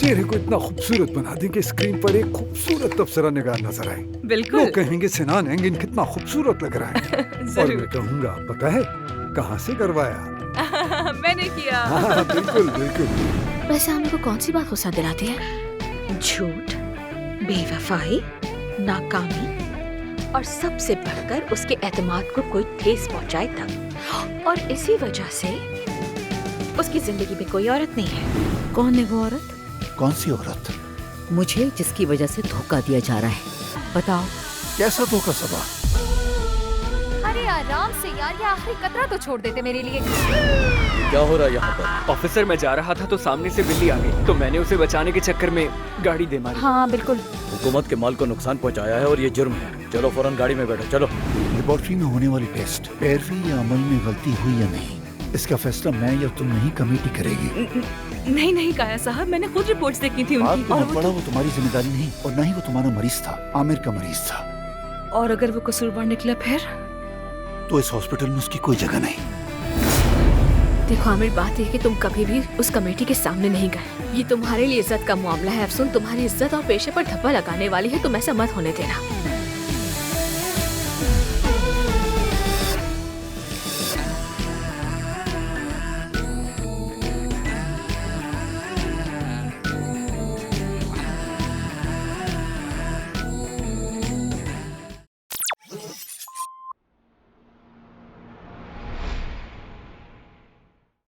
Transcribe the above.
चेहरे को इतना खूबसूरत बना दें कि स्क्रीन पर एक खूबसूरत तबसरा निगार नजर आए। बिल्कुल। लोग कहेंगे सिनान एंगिन कितना खूबसूरत लग रहा है। और मैं कहूँगा पता है कहाँ से करवाया? मैंने किया। हाँ, बिल्कुल बिल्कुल। वैसे हमें को कौन सी बात गुस्सा दिलाती है? झूठ, बेवफाई, नाकामी और सबसे बढ़कर उसके एतमाद को कोई ठेस पहुंचाए तब। और इसी वजह से उसकी जिंदगी में कोई औरत नहीं है। कौन है वो औरत? कौन सी औरत? मुझे जिसकी वजह से धोखा दिया जा रहा है, बताओ। कैसा धोखा सबा? अरे आराम से यार, ये आखिरी कतरा तो छोड़ देते मेरे लिए। क्या हो रहा है यहाँ पर? ऑफिसर, मैं जा रहा था तो सामने से बिल्ली आ गई, तो मैंने उसे बचाने के चक्कर में गाड़ी दे मारी। हाँ बिल्कुल। हुकूमत के माल को नुकसान पहुँचाया है और ये जुर्म है। चलो फौरन गाड़ी में बैठो, चलो। लेबोरेटरी में होने वाली टेस्ट, पैरवी या अमल में गलती हुई या नहीं, इसका फैसला मैं या तुम नहीं कमेटी करेगी। नहीं नहीं काया साहब, मैंने खुद रिपोर्ट्स देखी थी बात उनकी। तो मत पड़ा, वो तुम्हारी जिम्मेदारी नहीं और ना ही वो तुम्हारा मरीज था, आमिर का मरीज था। और अगर वो कसूरवार निकला फिर? तो इस हॉस्पिटल में उसकी कोई जगह नहीं। देखो आमिर, बात है कि तुम कभी भी उस कमेटी के सामने नहीं गए। ये तुम्हारे लिए इज्जत का मामला है। अफसोस तुम्हारी इज्जत और पेशे पर धब्बा लगाने वाली है। तुम ऐसा मत होने देना।